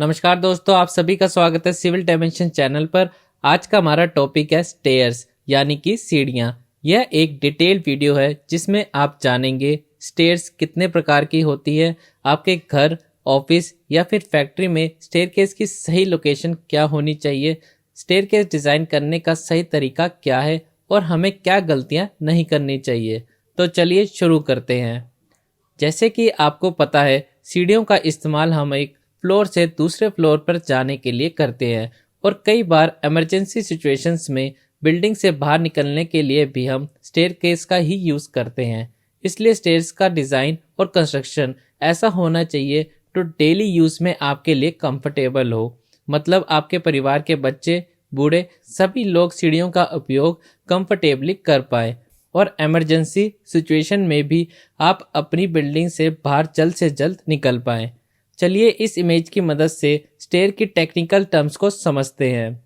नमस्कार दोस्तों, आप सभी का स्वागत है सिविल डायमेंशन चैनल पर। आज का हमारा टॉपिक है स्टेयर्स यानी कि सीढ़ियाँ। यह एक डिटेल्ड वीडियो है जिसमें आप जानेंगे स्टेयर्स कितने प्रकार की होती है, आपके घर, ऑफिस या फिर फैक्ट्री में स्टेयरकेस की सही लोकेशन क्या होनी चाहिए, स्टेयरकेस डिज़ाइन करने का सही तरीका क्या है और हमें क्या गलतियाँ नहीं करनी चाहिए। तो चलिए शुरू करते हैं। जैसे कि आपको पता है, सीढ़ियों का इस्तेमाल हम एक फ्लोर से दूसरे फ्लोर पर जाने के लिए करते हैं और कई बार इमरजेंसी सिचुएशंस में बिल्डिंग से बाहर निकलने के लिए भी हम स्टेयरकेस का ही यूज़ करते हैं। इसलिए स्टेयर्स का डिज़ाइन और कंस्ट्रक्शन ऐसा होना चाहिए तो डेली यूज़ में आपके लिए कंफर्टेबल हो, मतलब आपके परिवार के बच्चे, बूढ़े सभी लोग सीढ़ियों का उपयोग कंफर्टेबली कर पाए और इमरजेंसी सिचुएशन में भी आप अपनी बिल्डिंग से बाहर जल्द से जल्द निकल पाएं। चलिए इस इमेज की मदद से स्टेयर की टेक्निकल टर्म्स को समझते हैं।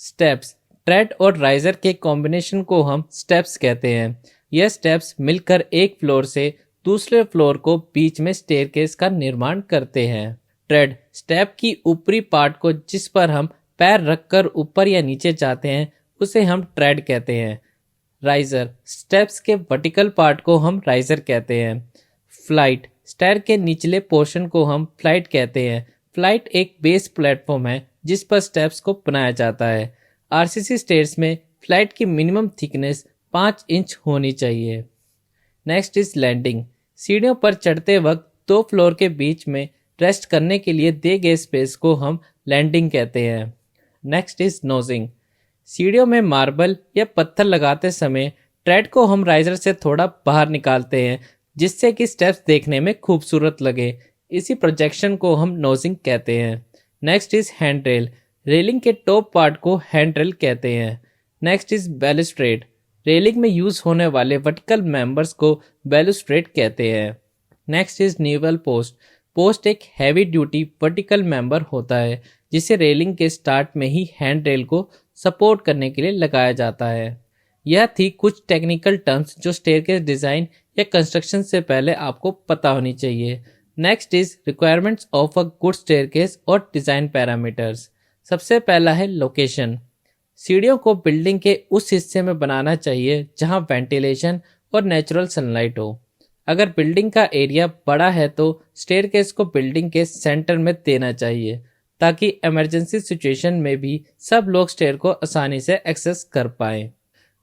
स्टेप्स, ट्रेड और राइजर के कॉम्बिनेशन को हम स्टेप्स कहते हैं। यह स्टेप्स मिलकर एक फ्लोर से दूसरे फ्लोर को बीच में स्टेयरकेस का निर्माण करते हैं। ट्रेड, स्टेप की ऊपरी पार्ट को जिस पर हम पैर रखकर ऊपर या नीचे जाते हैं उसे हम ट्रेड कहते हैं। राइजर, स्टेप्स के वर्टिकल पार्ट को हम राइजर कहते हैं। फ्लाइट, स्टेयर के निचले पोर्शन को हम फ्लाइट कहते हैं। फ्लाइट एक बेस प्लेटफॉर्म है जिस पर स्टेप्स को बनाया जाता है। आरसीसी स्टेयर्स में फ्लाइट की मिनिमम थिकनेस 5 इंच होनी चाहिए। नेक्स्ट इज लैंडिंग, सीढ़ियों पर चढ़ते वक्त दो फ्लोर के बीच में रेस्ट करने के लिए दिए गए स्पेस को हम लैंडिंग कहते हैं। नेक्स्ट इज नोजिंग, सीढ़ियों में मार्बल या पत्थर लगाते समय ट्रेड को हम राइजर से थोड़ा बाहर निकालते हैं जिससे कि स्टेप्स देखने में खूबसूरत लगे। इसी प्रोजेक्शन को हम नोजिंग कहते हैं। Next is hand rail, railing के टॉप पार्ट को हैंड रेल कहते हैं। नेक्स्ट इज बैलुस्ट्रेड, रेलिंग में यूज होने वाले वर्टिकल मेंबर्स को बैलुस्ट्रेड कहते हैं। नेक्स्ट इज न्यूवल पोस्ट, पोस्ट एक हैवी ड्यूटी वर्टिकल मेंबर होता है जिसे रेलिंग के स्टार्ट में ही हैंड रेल को सपोर्ट करने के लिए लगाया जाता है। यह थी कुछ टेक्निकल टर्म्स जो स्टेयरकेस डिज़ाइन या कंस्ट्रक्शन से पहले आपको पता होनी चाहिए। Next is requirements of a good staircase और डिज़ाइन पैरामीटर्स। सबसे पहला है लोकेशन, सीढ़ियों को बिल्डिंग के उस हिस्से में बनाना चाहिए जहां वेंटिलेशन और नेचुरल सनलाइट हो। अगर बिल्डिंग का एरिया बड़ा है तो स्टेयरकेस को बिल्डिंग के सेंटर में देना चाहिए ताकि इमरजेंसी सिचुएशन में भी सब लोग स्टेयर को आसानी से एक्सेस कर पाएं।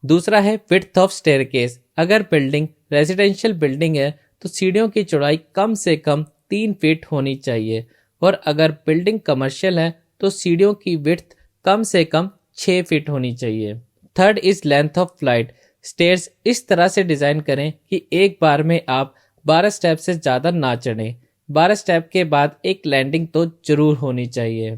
दूसरा है विड्थ ऑफ स्टेयरकेस, अगर बिल्डिंग रेजिडेंशियल बिल्डिंग है तो सीढ़ियों की चौड़ाई कम से कम 3 फीट होनी चाहिए और अगर बिल्डिंग कमर्शियल है तो सीढ़ियों की विड्थ कम से कम 6 फीट होनी चाहिए। Third is length of flight, stairs इस तरह से डिज़ाइन करें कि एक बार में आप 12 स्टेप से ज़्यादा ना चढ़ें। 12 स्टेप के बाद एक लैंडिंग तो जरूर होनी चाहिए।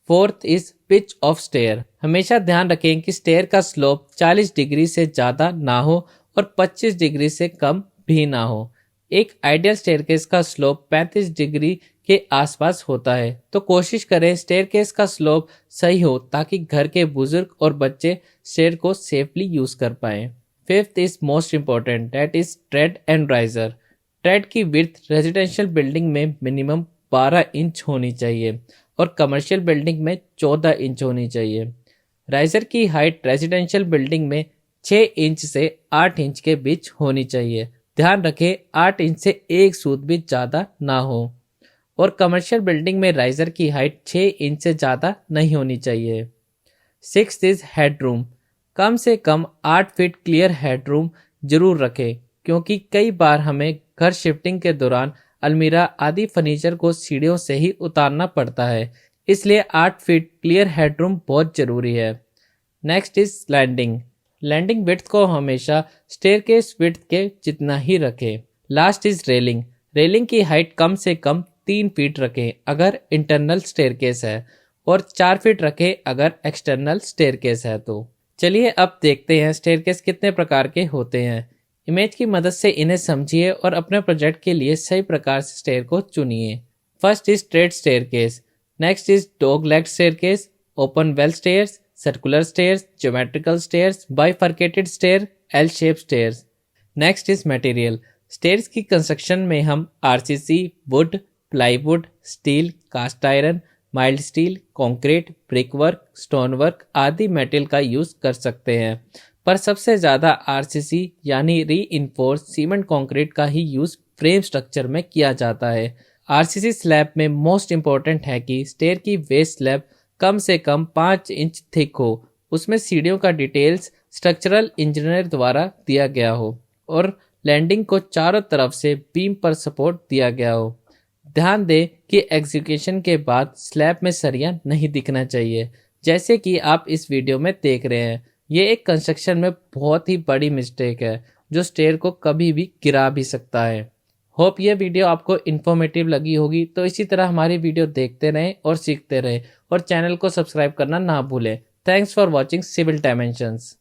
Fourth is pitch of stair, हमेशा ध्यान रखें कि स्टेयर का स्लोप 40 डिग्री से ज़्यादा ना हो और 25 डिग्री से कम भी ना हो। एक आइडियल स्टेयरकेस का स्लोप 35 डिग्री के आसपास होता है, तो कोशिश करें स्टेयरकेस का स्लोप सही हो ताकि घर के बुजुर्ग और बच्चे स्टेयर को सेफली यूज कर पाएं। Fifth is most important, that is trade and riser. Trade की विड्थ रेजिडेंशियल बिल्डिंग में मिनिमम 12 इंच होनी चाहिए और कमर्शियल बिल्डिंग में 14 इंच होनी चाहिए। राइजर की हाइट रेजिडेंशियल बिल्डिंग में 6 इंच से 8 इंच के बीच होनी चाहिए। ध्यान रखें 8 इंच से एक सूत भी ज़्यादा ना हो और कमर्शियल बिल्डिंग में राइजर की हाइट 6 इंच से ज़्यादा नहीं होनी चाहिए। सिक्स्थ इज हेडरूम, कम से कम 8 फीट क्लियर हेडरूम जरूर रखें क्योंकि कई बार हमें घर शिफ्टिंग के दौरान अलमीरा आदि फर्नीचर को सीढ़ियों से ही उतारना पड़ता है, इसलिए 8 फीट क्लियर हेडरूम बहुत ज़रूरी है। Next is landing, landing width को हमेशा स्टेयरकेस विड्थ के जितना ही रखें। लास्ट इज रेलिंग, रेलिंग की हाइट कम से कम 3 फीट रखें अगर इंटरनल स्टेयरकेस है और 4 फीट रखें अगर एक्सटर्नल स्टेयरकेस है। तो चलिए अब देखते हैं स्टेयरकेस कितने प्रकार के होते हैं। इमेज की मदद से इन्हें समझिए और अपने प्रोजेक्ट के लिए सही प्रकार से स्टेयर को चुनिए। First is straight staircase, next is dog leg staircase, open well stairs, circular stairs, geometrical stairs, bifurcated stair, L shape stairs. Next is material, stairs की कंस्ट्रक्शन में हम RCC, wood, plywood, steel, cast iron, mild steel, concrete, brick work, stone work आदि material का use कर सकते हैं। पर सबसे ज़्यादा आरसीसी यानी रीइंफोर्स सीमेंट कंक्रीट का ही यूज़ फ्रेम स्ट्रक्चर में किया जाता है। आरसीसी स्लैब में मोस्ट इम्पॉर्टेंट है कि स्टेयर की बेस स्लैब कम से कम 5 इंच थिक हो, उसमें सीढ़ियों का डिटेल्स स्ट्रक्चरल इंजीनियर द्वारा दिया गया हो और लैंडिंग को चारों तरफ से बीम पर सपोर्ट दिया गया हो। ध्यान दें कि एग्जीक्यूशन के बाद स्लैब में सरिया नहीं दिखना चाहिए, जैसे कि आप इस वीडियो में देख रहे हैं। ये एक कंस्ट्रक्शन में बहुत ही बड़ी मिस्टेक है जो स्टेयर को कभी भी गिरा भी सकता है। होप ये वीडियो आपको इन्फॉर्मेटिव लगी होगी, तो इसी तरह हमारी वीडियो देखते रहें और सीखते रहें और चैनल को सब्सक्राइब करना ना भूलें। Thanks for watching civil dimensions.